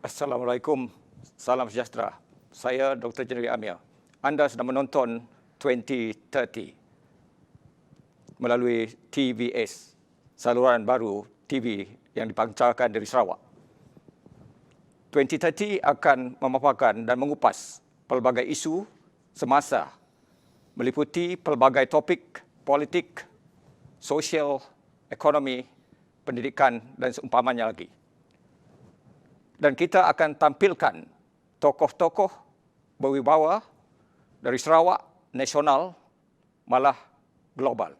Assalamualaikum, salam sejahtera. Saya Dr. Jeneri Amir. Anda sedang menonton 2030 melalui TVS, saluran baru TV yang dipancarkan dari Sarawak. 2030 akan memaparkan dan mengupas pelbagai isu semasa, meliputi pelbagai topik politik, sosial, ekonomi, pendidikan dan seumpamanya lagi. Dan kita akan tampilkan tokoh-tokoh berwibawa dari Sarawak, nasional, malah global.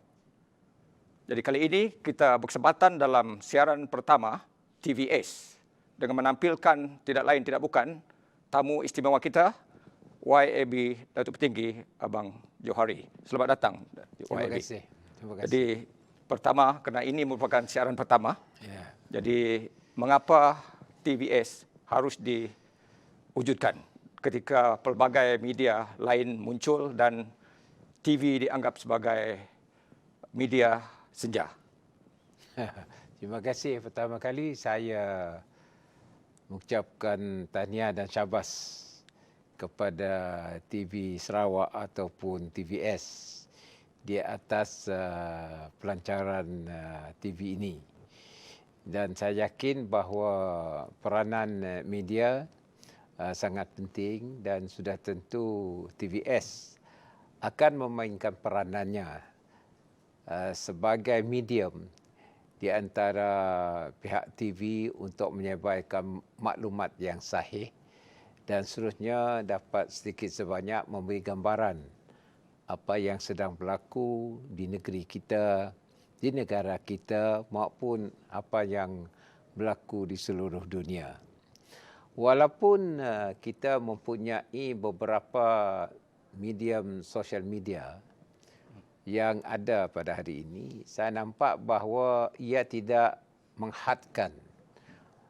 Jadi kali ini kita berkesempatan dalam siaran pertama TVS dengan menampilkan tidak lain tidak bukan tamu istimewa kita, YAB Datuk Petinggi Abang Johari. Selamat datang YAB. Terima kasih. Jadi pertama, kerana ini merupakan siaran pertama, Ya. jadi mengapa TVS harus diwujudkan ketika pelbagai media lain muncul dan TV dianggap sebagai media senja? Terima kasih. Pertama kali saya mengucapkan tahniah dan syabas kepada TV Sarawak ataupun TVS di atas pelancaran TV ini. Dan saya yakin bahawa peranan media sangat penting dan sudah tentu TVS akan memainkan peranannya sebagai medium di antara pihak TV untuk menyebarkan maklumat yang sahih dan seterusnya dapat sedikit sebanyak memberi gambaran apa yang sedang berlaku di negeri kita, di negara kita maupun apa yang berlaku di seluruh dunia. Walaupun kita mempunyai beberapa medium sosial media yang ada pada hari ini, saya nampak bahawa ia tidak menghadkan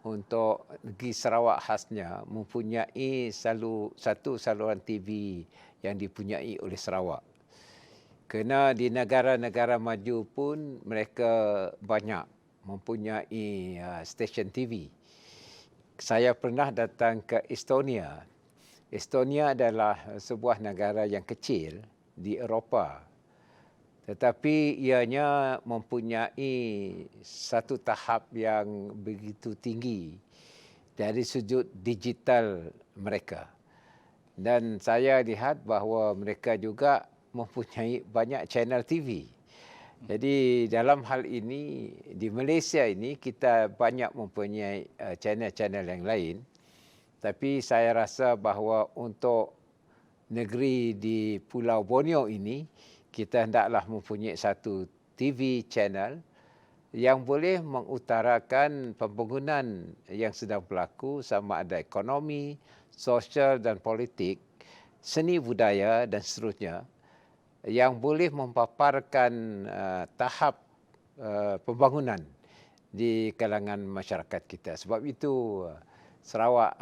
untuk negeri Sarawak khasnya mempunyai satu saluran TV yang dipunyai oleh Sarawak. Kerana di negara-negara maju pun mereka banyak mempunyai stesen TV. Saya pernah datang ke Estonia. Estonia adalah sebuah negara yang kecil di Eropah. Tetapi ianya mempunyai satu tahap yang begitu tinggi dari sudut digital mereka. Dan saya lihat bahawa mereka juga mempunyai banyak channel TV. Jadi dalam hal ini, di Malaysia ini kita banyak mempunyai channel-channel yang lain. Tapi saya rasa bahawa untuk negeri di Pulau Borneo ini, kita hendaklah mempunyai satu TV channel yang boleh mengutarakan pembangunan yang sedang berlaku sama ada ekonomi, sosial dan politik, seni budaya dan seterusnya yang boleh memaparkan tahap pembangunan di kalangan masyarakat kita. Sebab itu Sarawak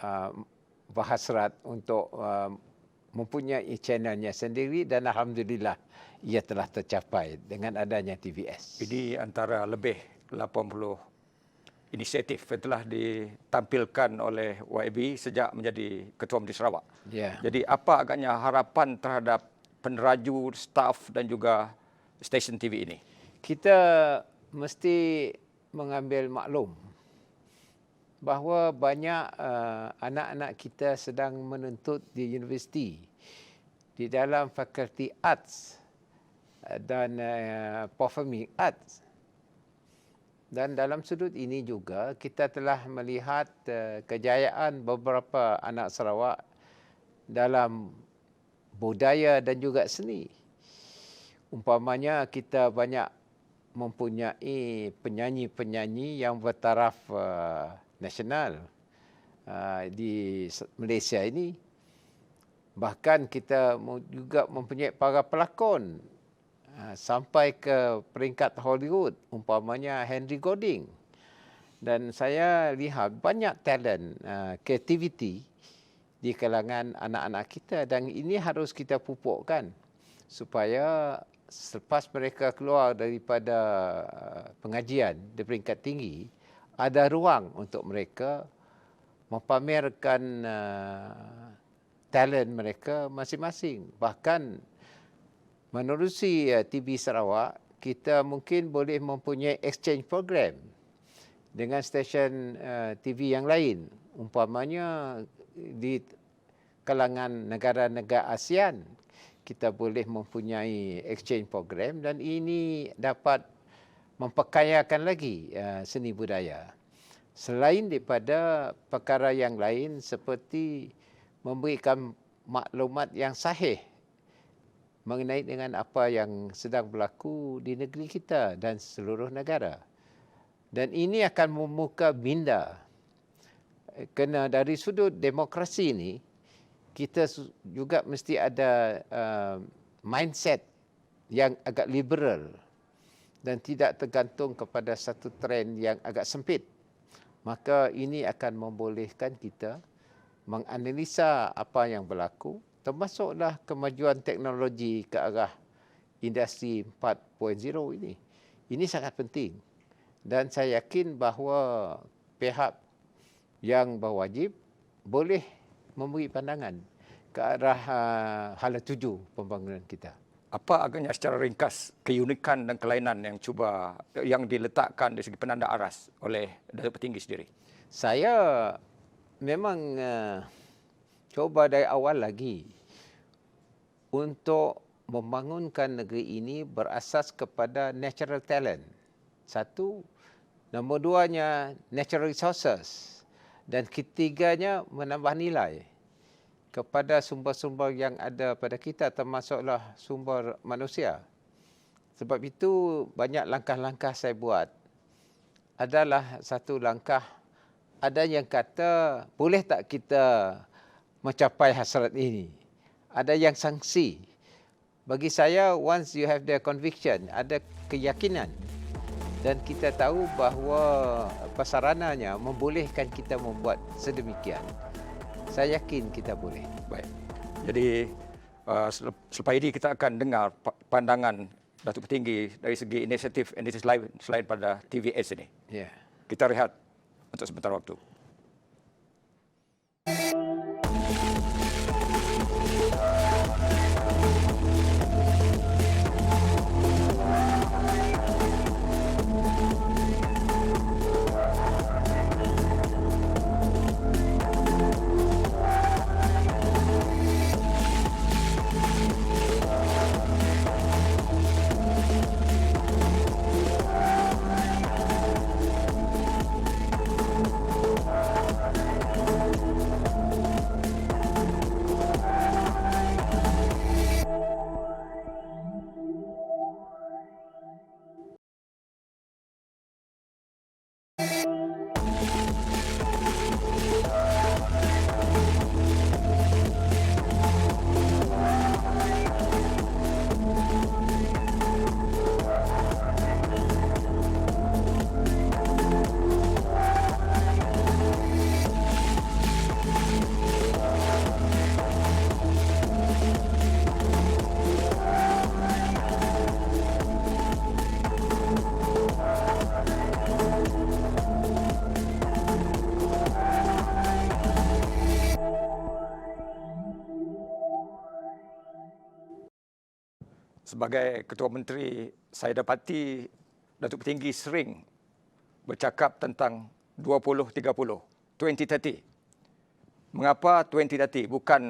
berhasrat untuk mempunyai channelnya sendiri dan alhamdulillah ia telah tercapai dengan adanya TVS. Ini antara lebih 80 inisiatif yang telah ditampilkan oleh YAB sejak menjadi Ketua Menteri Sarawak. Ya. Jadi apa agaknya harapan terhadap peneraju, staf dan juga stesen TV ini? Kita mesti mengambil maklum bahawa banyak anak-anak kita sedang menuntut di universiti di dalam fakulti arts dan performing arts. Dan dalam sudut ini juga kita telah melihat kejayaan beberapa anak Sarawak dalam budaya dan juga seni. Umpamanya kita banyak mempunyai penyanyi-penyanyi yang bertaraf nasional di Malaysia ini. Bahkan kita juga mempunyai para pelakon sampai ke peringkat Hollywood, umpamanya Henry Golding. Dan saya lihat banyak talent creativity di kalangan anak-anak kita dan ini harus kita pupukkan supaya selepas mereka keluar daripada pengajian di peringkat tinggi, ada ruang untuk mereka mempamerkan talent mereka masing-masing. Bahkan menerusi TV Sarawak, kita mungkin boleh mempunyai exchange program dengan stesen TV yang lain. Umpamanya di kalangan negara-negara ASEAN, kita boleh mempunyai exchange program dan ini dapat memperkayakan lagi seni budaya. Selain daripada perkara yang lain seperti memberikan maklumat yang sahih mengenai dengan apa yang sedang berlaku di negeri kita dan seluruh negara. Dan ini akan membuka minda. Kerana dari sudut demokrasi ini, kita juga mesti ada mindset yang agak liberal dan tidak tergantung kepada satu trend yang agak sempit. Maka ini akan membolehkan kita menganalisa apa yang berlaku, termasuklah kemajuan teknologi ke arah industri 4.0 ini. Ini sangat penting. Dan saya yakin bahawa pihak yang berwajib boleh memberi pandangan ke arah hala tuju pembangunan kita. Apa agaknya secara ringkas keunikan dan kelainan yang diletakkan dari segi penanda aras oleh Datuk Petinggi sendiri? Saya memang cuba dari awal lagi untuk membangunkan negeri ini berasas kepada natural talent. Satu, nombor duanya natural resources, dan ketiganya menambah nilai kepada sumber-sumber yang ada pada kita, termasuklah sumber manusia. Sebab itu banyak langkah-langkah saya buat. Adalah satu langkah, ada yang kata boleh tak kita mencapai hasrat ini. Ada yang sanksi. Bagi saya, once you have the conviction, ada keyakinan dan kita tahu bahawa prasarananya membolehkan kita membuat sedemikian, saya yakin kita boleh. Baik. Jadi selepas ini kita akan dengar pandangan Datuk Petinggi dari segi inisiatif lain selain pada TVS ini. Ya. Kita rehat untuk sebentar waktu. Sebagai Ketua Menteri, saya dapati Datuk Petinggi sering bercakap tentang 2030, 2030. Mengapa 2030 bukan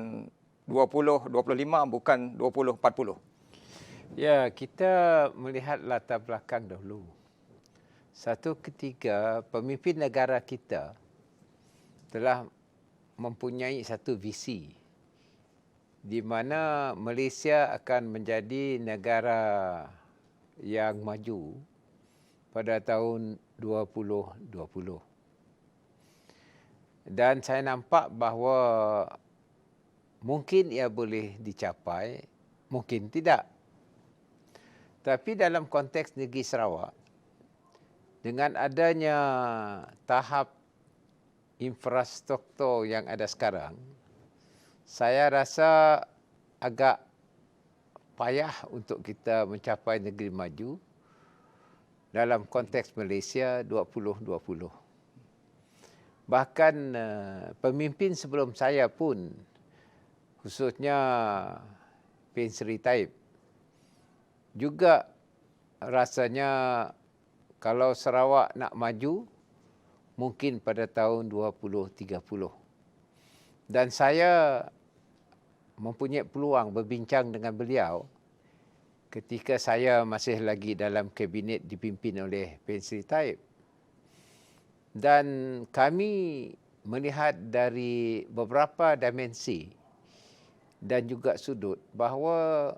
2025, bukan 2040? Ya, kita melihat latar belakang dahulu. Satu ketika pemimpin negara kita telah mempunyai satu visi di mana Malaysia akan menjadi negara yang maju pada tahun 2020. Dan saya nampak bahawa mungkin ia boleh dicapai, mungkin tidak. Tapi dalam konteks negeri Sarawak, dengan adanya tahap infrastruktur yang ada sekarang, saya rasa agak payah untuk kita mencapai negeri maju dalam konteks Malaysia 2020. Bahkan pemimpin sebelum saya pun, khususnya Pen Sri Taib, juga rasanya kalau Sarawak nak maju, mungkin pada tahun 2030. Dan saya mempunyai peluang berbincang dengan beliau ketika saya masih lagi dalam kabinet dipimpin oleh Pen Sri Taib. Dan kami melihat dari beberapa dimensi dan juga sudut bahawa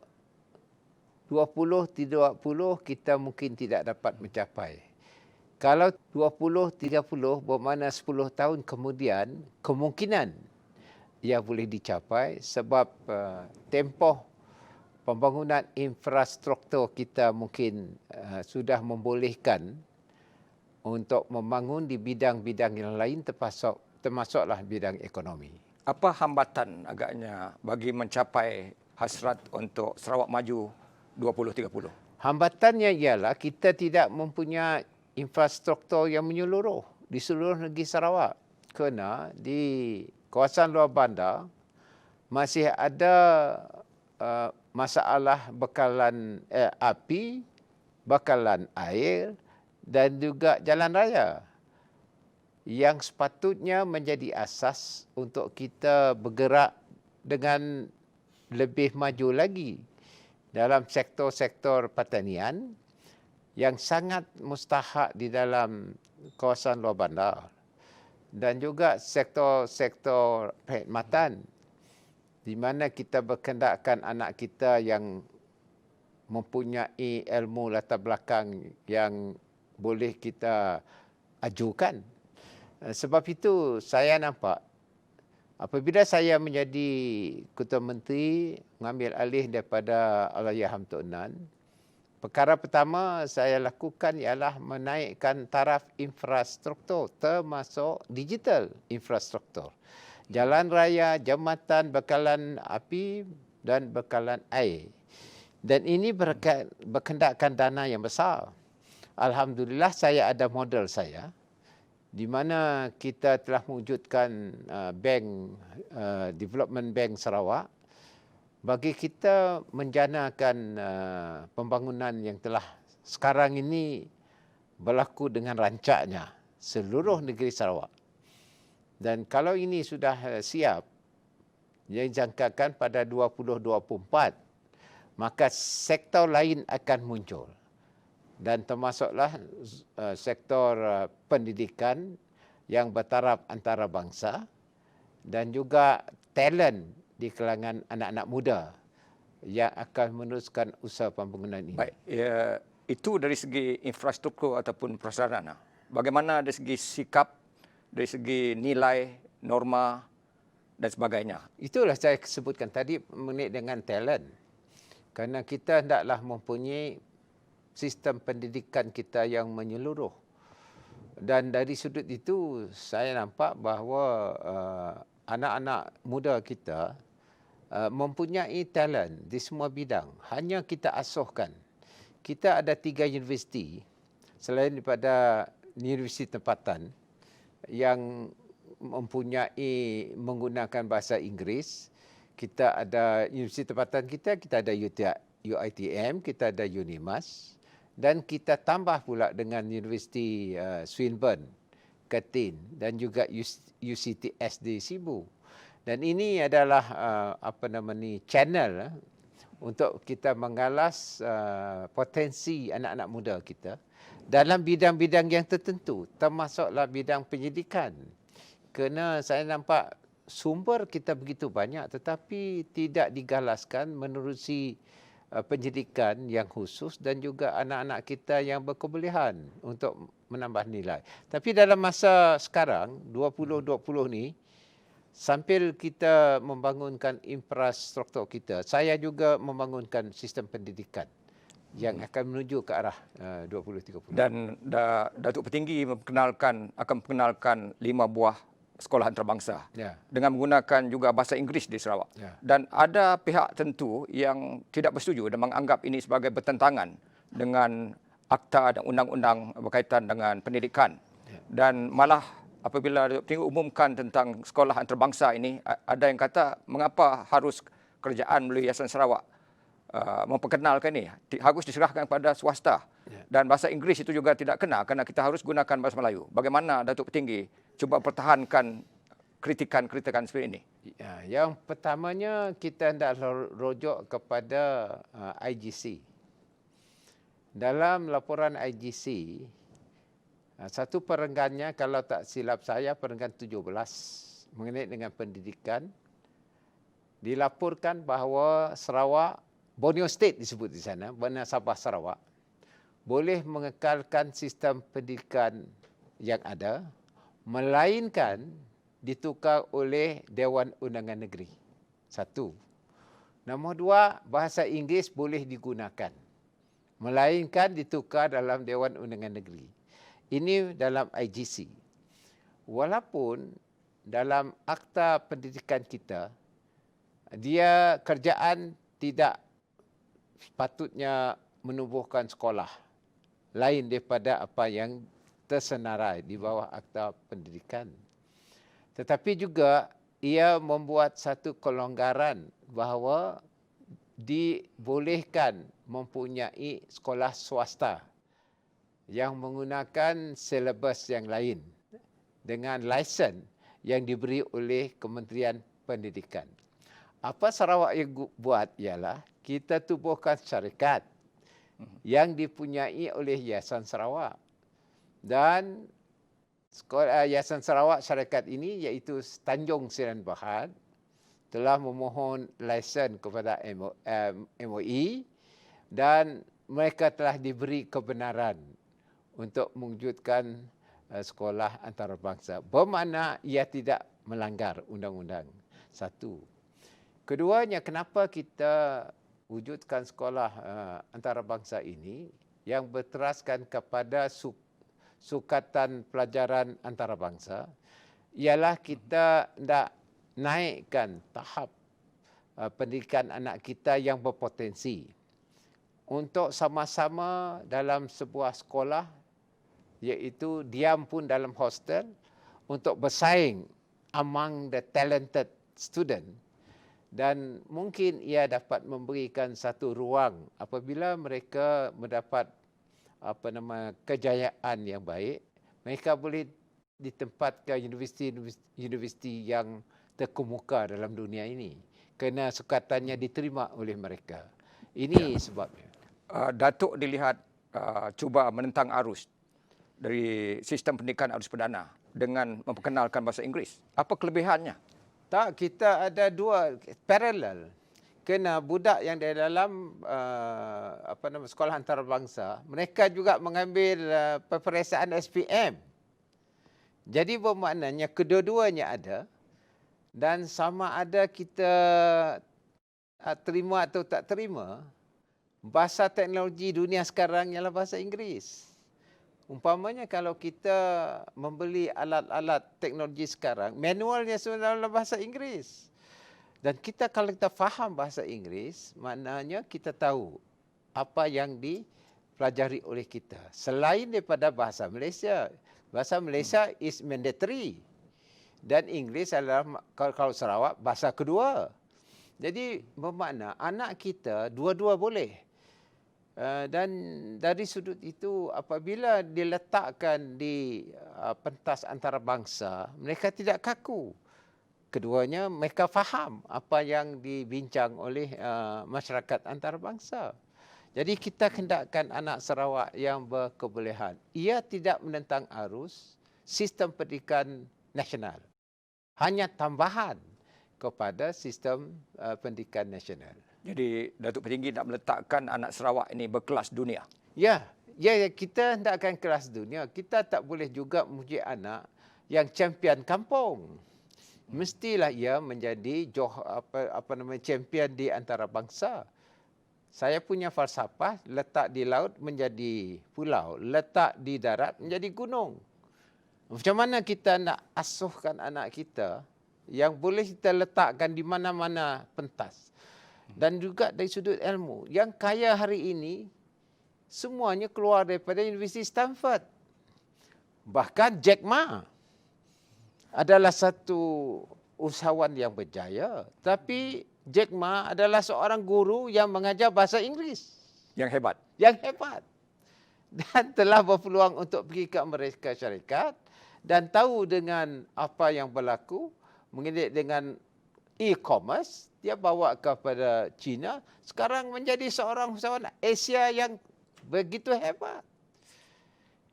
20-30 kita mungkin tidak dapat mencapai. Kalau 20-30 bermakna 10 tahun kemudian, kemungkinan ia boleh dicapai sebab tempoh pembangunan infrastruktur kita mungkin sudah membolehkan untuk membangun di bidang-bidang yang lain termasuklah bidang ekonomi. Apa hambatan agaknya bagi mencapai hasrat untuk Sarawak maju 2030? Hambatannya ialah kita tidak mempunyai infrastruktur yang menyeluruh di seluruh negeri Sarawak. Kerana di kawasan luar bandar masih ada masalah bekalan api, bekalan air dan juga jalan raya yang sepatutnya menjadi asas untuk kita bergerak dengan lebih maju lagi dalam sektor-sektor pertanian yang sangat mustahak di dalam kawasan luar bandar dan juga sektor-sektor perkhidmatan di mana kita berkendakkan anak kita yang mempunyai ilmu latar belakang yang boleh kita ajukan. Sebab itu saya nampak apabila saya menjadi Ketua Menteri mengambil alih daripada Allahyarham Tok Nan, perkara pertama saya lakukan ialah menaikkan taraf infrastruktur termasuk digital infrastruktur. Jalan raya, jambatan, bekalan api dan bekalan air. Dan ini berkendakkan dana yang besar. Alhamdulillah saya ada model saya di mana kita telah mewujudkan Development Bank Sarawak bagi kita menjanakan pembangunan yang telah sekarang ini berlaku dengan rancaknya seluruh negeri Sarawak. Dan kalau ini sudah siap, yang dijangkakan pada 2024, maka sektor lain akan muncul. Dan termasuklah sektor pendidikan yang bertaraf antarabangsa dan juga talent di kalangan anak-anak muda yang akan meneruskan usaha pembangunan ini. Baik, ya, itu dari segi infrastruktur ataupun prasarana. Bagaimana dari segi sikap, dari segi nilai, norma dan sebagainya? Itulah saya sebutkan tadi mengenai dengan talent. Kerana kita hendaklah mempunyai sistem pendidikan kita yang menyeluruh. Dan dari sudut itu saya nampak bahawa anak-anak muda kita mempunyai talent di semua bidang. Hanya kita asuhkan. Kita ada 3 universiti selain daripada universiti tempatan yang mempunyai menggunakan bahasa Inggeris. Kita ada universiti tempatan kita ada UiTM, kita ada UNIMAS dan kita tambah pula dengan Universiti Swinburne, Curtin dan juga UCTS di Sibu. Dan ini adalah channel untuk kita mengalas potensi anak-anak muda kita dalam bidang-bidang yang tertentu, termasuklah bidang pendidikan. Kerana saya nampak sumber kita begitu banyak tetapi tidak digalaskan menerusi pendidikan yang khusus dan juga anak-anak kita yang berkebolehan untuk menambah nilai. Tapi dalam masa sekarang 2020 ni, sambil kita membangunkan infrastruktur kita, saya juga membangunkan sistem pendidikan yang akan menuju ke arah 2030. Dan Datuk Petinggi akan memperkenalkan 5 buah sekolah antarabangsa dengan menggunakan juga bahasa Inggeris di Sarawak. Dan ada pihak tertentu yang tidak bersetuju dan menganggap ini sebagai bertentangan dengan akta dan undang-undang berkaitan dengan pendidikan. Dan malah apabila Datuk Petinggi umumkan tentang sekolah antarabangsa ini, ada yang kata mengapa harus kerajaan melalui Yayasan Sarawak memperkenalkan ini, harus diserahkan kepada swasta. Dan bahasa Inggeris itu juga tidak kena kerana kita harus gunakan bahasa Melayu. Bagaimana Datuk Petinggi cuba pertahankan kritikan-kritikan seperti ini? Ya, yang pertamanya kita hendak rujuk kepada IGC. Dalam laporan IGC, satu perenggannya, kalau tak silap saya, perenggan 17 mengenai dengan pendidikan, dilaporkan bahawa Sarawak, Borneo State disebut di sana, Bandar Sabah Sarawak, boleh mengekalkan sistem pendidikan yang ada, melainkan ditukar oleh Dewan Undangan Negeri. Satu. Nombor dua, bahasa Inggeris boleh digunakan, melainkan ditukar dalam Dewan Undangan Negeri. Ini dalam IGC. Walaupun dalam akta pendidikan kita, dia kerajaan tidak sepatutnya menubuhkan sekolah lain daripada apa yang tersenarai di bawah akta pendidikan. Tetapi juga ia membuat satu kelonggaran bahawa dibolehkan mempunyai sekolah swasta yang menggunakan silabus yang lain dengan lesen yang diberi oleh Kementerian Pendidikan. Apa Sarawak yang buat ialah kita tubuhkan syarikat yang dipunyai oleh Yayasan Sarawak. Dan Yayasan Sarawak syarikat ini iaitu Tanjung Siran Bahad telah memohon lesen kepada MOE dan mereka telah diberi kebenaran untuk mewujudkan sekolah antarabangsa. Bermakna ia tidak melanggar undang-undang. Satu. Keduanya, kenapa kita wujudkan sekolah antarabangsa ini yang berteraskan kepada sukatan pelajaran antarabangsa, ialah kita hendak naikkan tahap pendidikan anak kita yang berpotensi untuk sama-sama dalam sebuah sekolah, iaitu diam pun dalam hostel, untuk bersaing among the talented student. Dan mungkin ia dapat memberikan satu ruang apabila mereka mendapat kejayaan yang baik, mereka boleh ditempatkan universiti yang terkemuka dalam dunia ini kerana sukatannya diterima oleh mereka. Ini sebabnya. Datuk dilihat cuba menentang arus dari sistem pendidikan arus perdana dengan memperkenalkan bahasa Inggeris. Apa kelebihannya? Tak, kita ada dua paralel. Kena budak yang di dalam sekolah antarabangsa, mereka juga mengambil peperiksaan SPM. Jadi bermaknanya kedua-duanya ada, dan sama ada kita terima atau tak terima, bahasa teknologi dunia sekarang ialah bahasa Inggeris. Umpamanya kalau kita membeli alat-alat teknologi sekarang, manualnya sebenarnya dalam bahasa Inggeris. Dan kita kalau kita faham bahasa Inggeris, maknanya kita tahu apa yang dipelajari oleh kita. Selain daripada bahasa Malaysia. Bahasa Malaysia is mandatory. Dan Inggeris adalah, kalau Sarawak, bahasa kedua. Jadi bermakna anak kita dua-dua boleh. Dan dari sudut itu, apabila diletakkan di pentas antarabangsa, mereka tidak kaku. Keduanya, mereka faham apa yang dibincang oleh masyarakat antarabangsa. Jadi kita hendakkan anak Sarawak yang berkebolehan. Ia tidak menentang arus sistem pendidikan nasional. Hanya tambahan kepada sistem pendidikan nasional. Jadi Datuk Petinggi nak meletakkan anak Sarawak ini berkelas dunia. Ya, kita hendakkan kelas dunia. Kita tak boleh juga memuji anak yang champion kampung. Mestilah ia menjadi champion di antarabangsa. Saya punya falsafah, letak di laut menjadi pulau, letak di darat menjadi gunung. Macam mana kita nak asuhkan anak kita yang boleh kita letakkan di mana-mana pentas. Dan juga dari sudut ilmu. Yang kaya hari ini, semuanya keluar daripada Universiti Stanford. Bahkan Jack Ma. adalah satu usahawan yang berjaya, tapi Jack Ma adalah seorang guru yang mengajar bahasa Inggeris Yang hebat. yang hebat dan telah berpeluang untuk pergi ke Amerika Syarikat dan tahu dengan apa yang berlaku mengenai dengan e-commerce. Dia bawa kepada China, sekarang menjadi seorang usahawan Asia yang begitu hebat.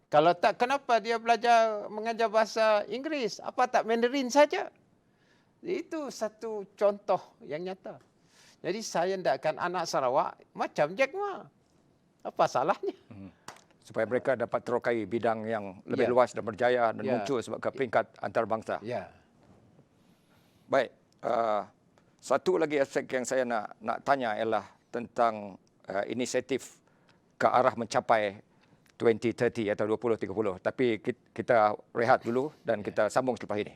Kalau tak, kenapa dia belajar mengajar bahasa Inggeris? Apa tak Mandarin saja? Itu satu contoh yang nyata. Jadi saya hendakkan anak Sarawak macam Jack Ma. Apa salahnya? Supaya mereka dapat terokai bidang yang lebih luas dan berjaya dan muncul ke peringkat antarabangsa. Ya. Baik. Satu lagi aspek yang saya nak tanya ialah tentang inisiatif ke arah mencapai 2030 atau 2030. Tapi kita rehat dulu dan kita sambung selepas ini.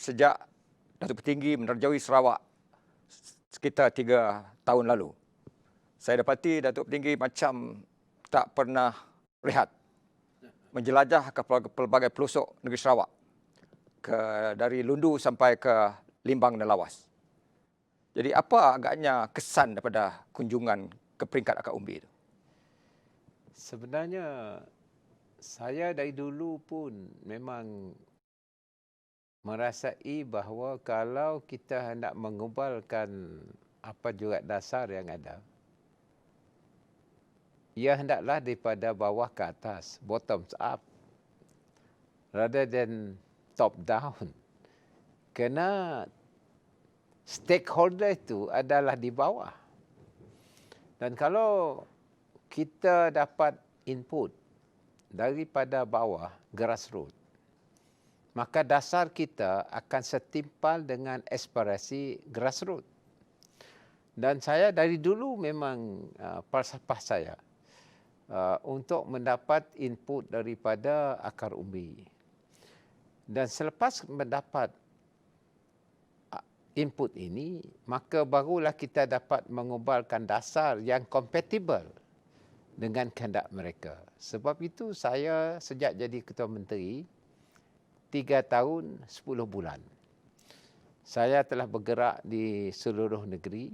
Sejak Datuk Petinggi menerjui Sarawak sekitar 3 tahun lalu, saya dapati Datuk Petinggi macam tak pernah rehat menjelajah ke pelbagai pelosok negeri Sarawak, dari Lundu sampai ke Limbang dan Lawas. Jadi apa agaknya kesan daripada kunjungan ke peringkat Akak Umbi itu? Sebenarnya saya dari dulu pun memang merasai bahawa kalau kita hendak mengubalkan apa juga dasar yang ada, ia hendaklah daripada bawah ke atas, bottoms up, rather than top down. Kerana stakeholder itu adalah di bawah. Dan kalau kita dapat input daripada bawah, grassroots, maka dasar kita akan setimpal dengan aspirasi grassroots. Dan saya dari dulu memang falsafah saya untuk mendapat input daripada akar umbi. Dan selepas mendapat input ini, maka barulah kita dapat mengubalkan dasar yang kompatibel dengan kehendak mereka. Sebab itu saya sejak jadi Ketua Menteri, 3 tahun 10 bulan. Saya telah bergerak di seluruh negeri.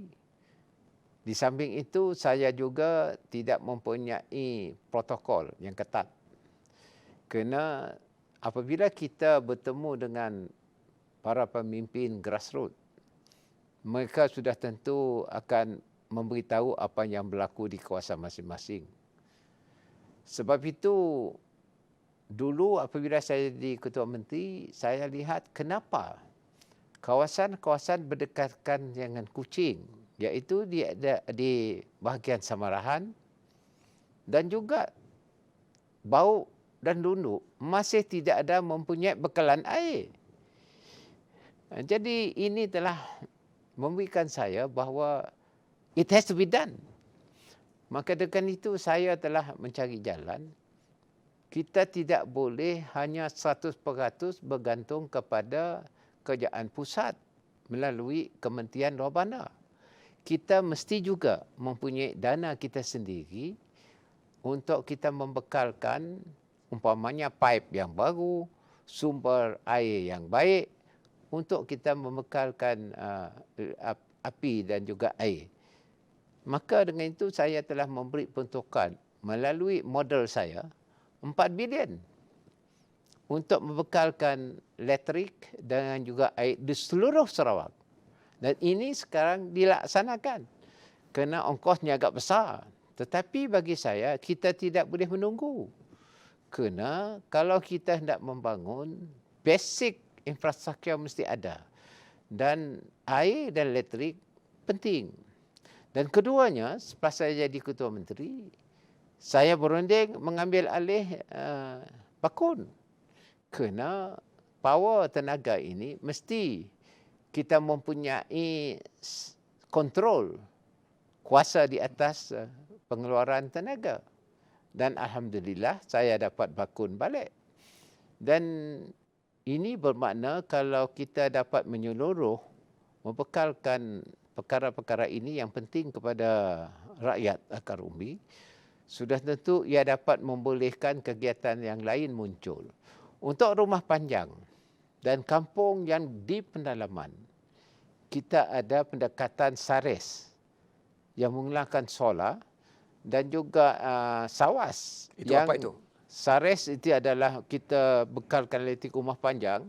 Di samping itu, saya juga tidak mempunyai protokol yang ketat. Kerana apabila kita bertemu dengan para pemimpin grassroots, mereka sudah tentu akan memberitahu apa yang berlaku di kawasan masing-masing. Sebab itu, dulu apabila saya jadi Ketua Menteri, saya lihat kenapa kawasan-kawasan berdekatan dengan Kuching, iaitu di bahagian Samarahan dan juga Bau dan Lundu, masih tidak ada mempunyai bekalan air. Jadi ini telah memberikan saya bahawa it has to be done. Maka dengan itu saya telah mencari jalan. Kita tidak boleh hanya 100% bergantung kepada kerajaan pusat melalui Kementerian Luar Bandar. Kita mesti juga mempunyai dana kita sendiri untuk kita membekalkan umpamanya pipe yang baru, sumber air yang baik untuk kita membekalkan api dan juga air. Maka dengan itu saya telah memberi peruntukan melalui model saya 4 bilion untuk membekalkan elektrik dan juga air di seluruh Sarawak. Dan ini sekarang dilaksanakan kerana ongkosnya agak besar. Tetapi bagi saya, kita tidak boleh menunggu. Kerana kalau kita hendak membangun, basic infrastruktur mesti ada. Dan air dan elektrik penting. Dan keduanya, selepas saya jadi Ketua Menteri, saya berunding mengambil alih Bakun. Kerana power tenaga ini mesti kita mempunyai kontrol, kuasa di atas pengeluaran tenaga. Dan Alhamdulillah saya dapat Bakun balik. Dan ini bermakna kalau kita dapat menyeluruh, membekalkan perkara-perkara ini yang penting kepada rakyat akar umbi, sudah tentu ia dapat membolehkan kegiatan yang lain muncul. Untuk rumah panjang dan kampung yang di pendalaman, kita ada pendekatan SARES yang menggunakan solar dan juga SAWAS. Itu apa itu? SARES itu adalah kita bekalkan elektrik rumah panjang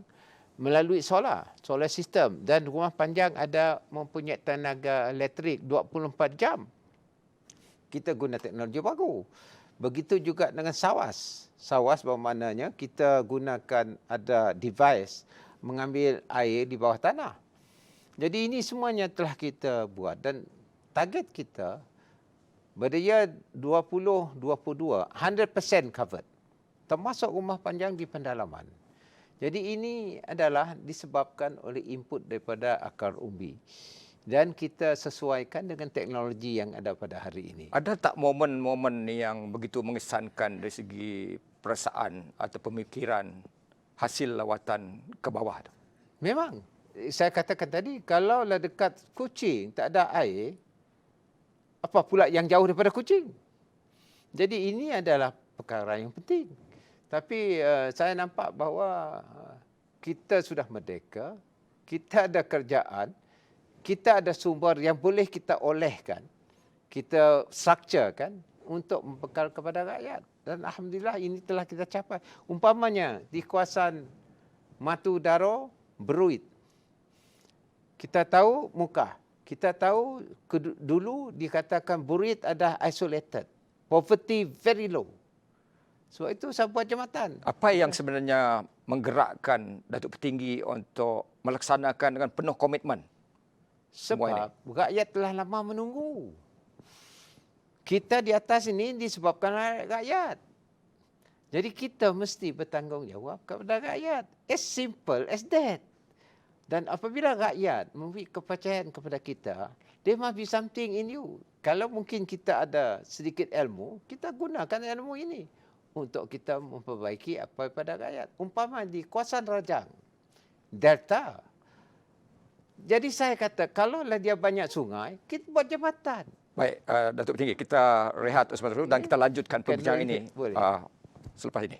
melalui solar system, dan rumah panjang ada mempunyai tenaga elektrik 24 jam. Kita guna teknologi baru. Begitu juga dengan SAWAS. SAWAS bermaknanya kita gunakan ada device mengambil air di bawah tanah. Jadi ini semuanya telah kita buat dan target kita berdaya 2022 100% covered. Termasuk rumah panjang di pendalaman. Jadi ini adalah disebabkan oleh input daripada akar umbi. Dan kita sesuaikan dengan teknologi yang ada pada hari ini. Ada tak momen-momen yang begitu mengesankan dari segi perasaan atau pemikiran hasil lawatan ke bawah? Memang. Saya katakan tadi, kalaulah dekat Kuching tak ada air, apa pula yang jauh daripada Kuching? Jadi ini adalah perkara yang penting. Tapi saya nampak bahawa kita sudah merdeka, kita ada kerjaan, kita ada sumber yang boleh kita olehkan, kita structurekan untuk membekal kepada rakyat. Dan Alhamdulillah ini telah kita capai. Umpamanya di kawasan Matu Daro, Beruit. Kita tahu Mukah. Kita tahu dulu dikatakan Beruit ada isolated. Poverty very low. Sebab itu saya buat jambatan. Apa yang sebenarnya menggerakkan Datuk Petinggi untuk melaksanakan dengan penuh komitmen? Sebab rakyat telah lama menunggu. Kita di atas ini disebabkan oleh rakyat. Jadi kita mesti bertanggungjawab kepada rakyat. As simple as that. Dan apabila rakyat memberi kepercayaan kepada kita, there must be something in you. Kalau mungkin kita ada sedikit ilmu, kita gunakan ilmu ini untuk kita memperbaiki apa pada rakyat. Umpama di kawasan Rajang, Delta. Jadi saya kata, kalaulah dia banyak sungai, kita buat jambatan. Baik, Datuk Petinggi, kita rehat sebentar dulu dan kita lanjutkan perbincangan ini selepas ini.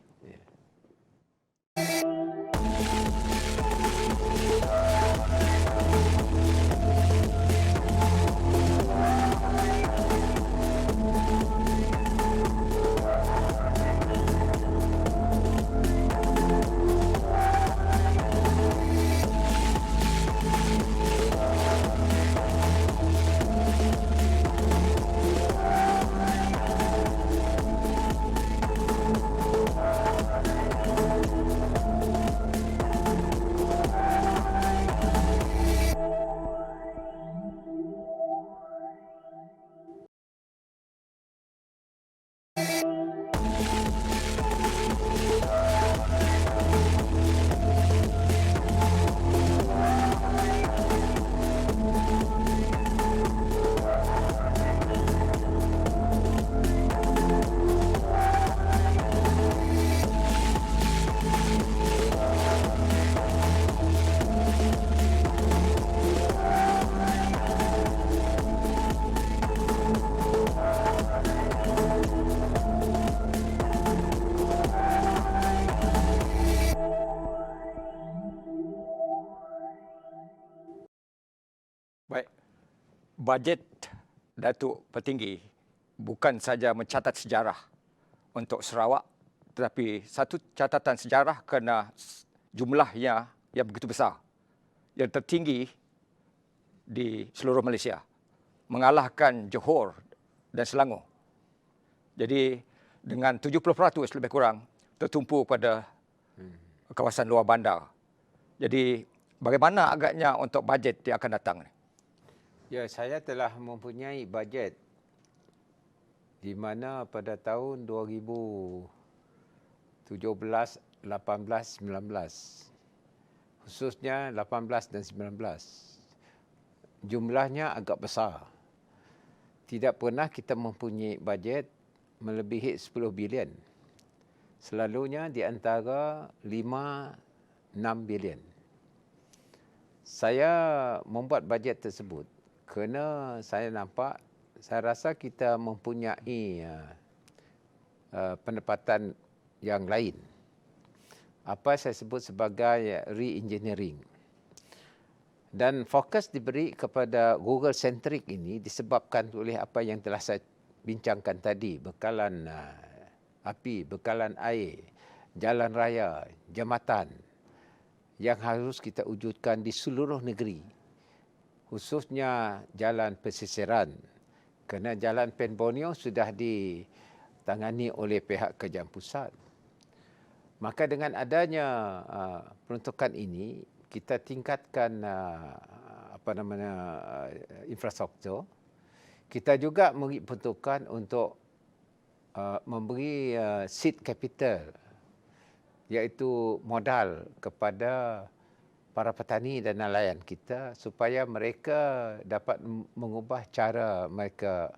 bajet Datuk Petinggi bukan saja mencatat sejarah untuk Sarawak, tetapi satu catatan sejarah kerana jumlahnya yang begitu besar, yang tertinggi di seluruh Malaysia, mengalahkan Johor dan Selangor. Jadi dengan 70% lebih kurang tertumpu pada kawasan luar bandar. Jadi bagaimana agaknya untuk bajet yang akan datang? Ya, saya telah mempunyai bajet di mana pada tahun 2017, 18, 19, khususnya 18 dan 19, jumlahnya agak besar. Tidak pernah kita mempunyai bajet melebihi 10 bilion. Selalunya di antara 5-6 bilion. Saya membuat bajet tersebut kerana saya rasa kita mempunyai pendapatan yang lain. Apa saya sebut sebagai re-engineering. Dan fokus diberi kepada Google Centric ini disebabkan oleh apa yang telah saya bincangkan tadi, bekalan api, bekalan air, jalan raya, jambatan yang harus kita wujudkan di seluruh negeri, khususnya jalan pesisiran. Kerana jalan Pen Borneo sudah ditangani oleh pihak kerajaan pusat. Maka dengan adanya peruntukan ini, kita tingkatkan infrastruktur. Kita juga memberi peruntukan untuk memberi seed capital, iaitu modal kepada para petani dan nelayan kita supaya mereka dapat mengubah cara mereka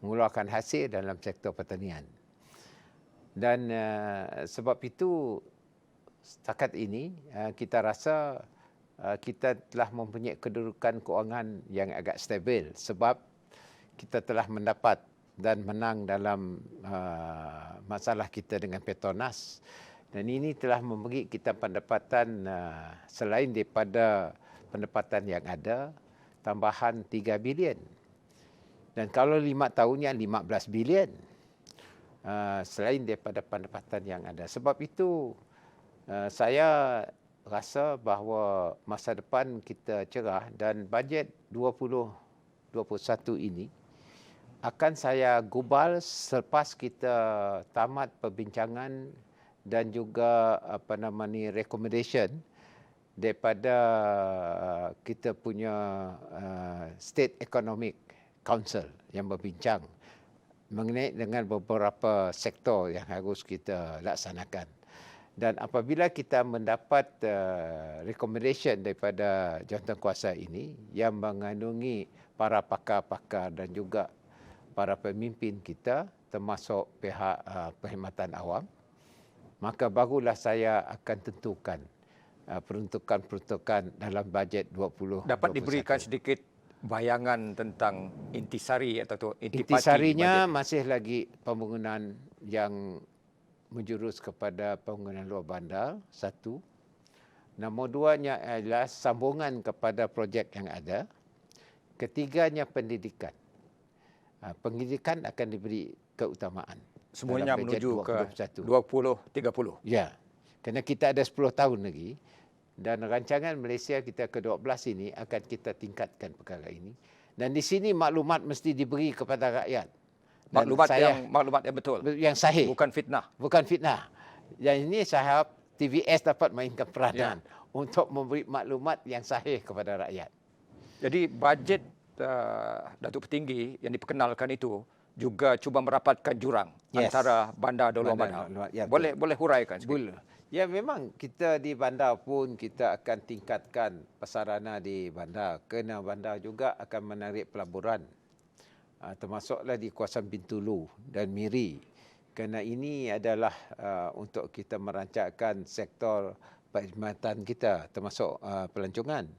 mengeluarkan hasil dalam sektor pertanian. Dan sebab itu setakat ini kita rasa kita telah mempunyai kedudukan kewangan yang agak stabil sebab kita telah mendapat dan menang dalam masalah kita dengan Petronas. Dan ini telah memberi kita pendapatan selain daripada pendapatan yang ada, tambahan 3 bilion. Dan kalau 5 tahunnya 15 bilion. Selain daripada pendapatan yang ada. Sebab itu saya rasa bahawa masa depan kita cerah dan bajet 2021 ini akan saya gubal selepas kita tamat perbincangan dan juga recommendation daripada kita punya State Economic Council yang berbincang mengenai dengan beberapa sektor yang harus kita laksanakan. Dan apabila kita mendapat recommendation daripada jawatankuasa ini yang mengandungi para pakar-pakar dan juga para pemimpin kita termasuk pihak perkhidmatan awam, maka barulah saya akan tentukan peruntukan-peruntukan dalam bajet 2021. Dapat diberikan sedikit bayangan tentang intisari atau intipati? Intisarinya masih lagi pembangunan yang menjurus kepada pembangunan luar bandar, satu. Nombor duanya adalah sambungan kepada projek yang ada. Ketiganya pendidikan. Pendidikan akan diberi keutamaan. Semuanya menuju ke 2030. Ya, kerana kita ada 10 tahun lagi dan rancangan Malaysia kita ke-12 ini akan kita tingkatkan perkara ini. Dan di sini maklumat mesti diberi kepada rakyat. Maklumat yang betul. Yang sahih. Bukan fitnah. Bukan fitnah. Dan ini saya harap TVS dapat mainkan peranan untuk memberi maklumat yang sahih kepada rakyat. Jadi bajet Datuk Petinggi yang diperkenalkan itu juga cuba merapatkan jurang antara bandar dan luar bandar. Ya, boleh huraikan sikit? Boleh. Ya, memang kita di bandar pun kita akan tingkatkan prasarana di bandar. Kerana bandar juga akan menarik pelaburan. Termasuklah di kawasan Bintulu dan Miri. Kerana ini adalah untuk kita merancangkan sektor perkhidmatan kita termasuk pelancongan.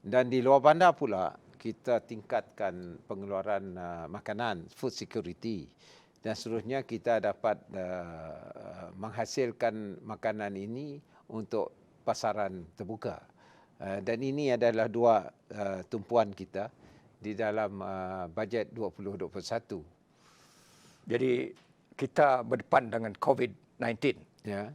Dan di luar bandar pula kita tingkatkan pengeluaran makanan, food security. Dan seterusnya kita dapat menghasilkan makanan ini untuk pasaran terbuka. Dan ini adalah dua tumpuan kita. di dalam bajet 2021. Jadi kita berdepan dengan COVID-19. Ya.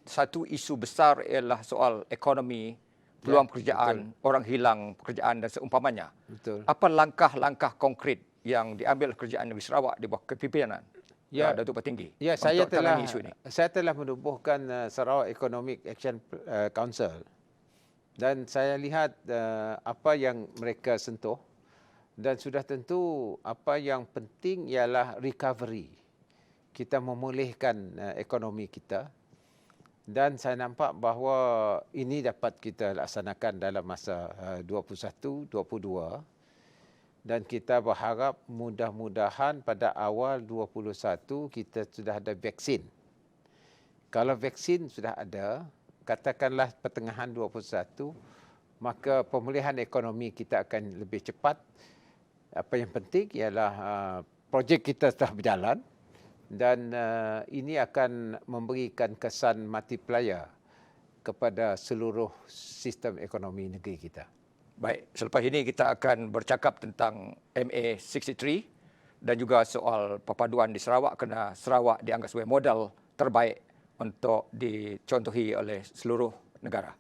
Satu isu besar ialah soal ekonomi, peluang pekerjaan, orang hilang pekerjaan dan seumpamanya. Betul. Apa langkah-langkah konkret yang diambil kerajaan Negeri Sarawak di bawah kepimpinan Datuk Petinggi untuk tangani isu ini? Saya telah menubuhkan Sarawak Economic Action Council dan saya lihat apa yang mereka sentuh dan sudah tentu apa yang penting ialah recovery. Kita memulihkan ekonomi kita dan saya nampak bahawa ini dapat kita laksanakan dalam masa 21-22 dan kita berharap mudah-mudahan pada awal 21 kita sudah ada vaksin. Kalau vaksin sudah ada, katakanlah pertengahan 21, maka pemulihan ekonomi kita akan lebih cepat. Apa yang penting ialah projek kita telah berjalan dan ini akan memberikan kesan multiplier kepada seluruh sistem ekonomi negeri kita. Baik, selepas ini kita akan bercakap tentang MA63 dan juga soal perpaduan di Sarawak kerana Sarawak dianggap sebagai modal terbaik untuk dicontohi oleh seluruh negara.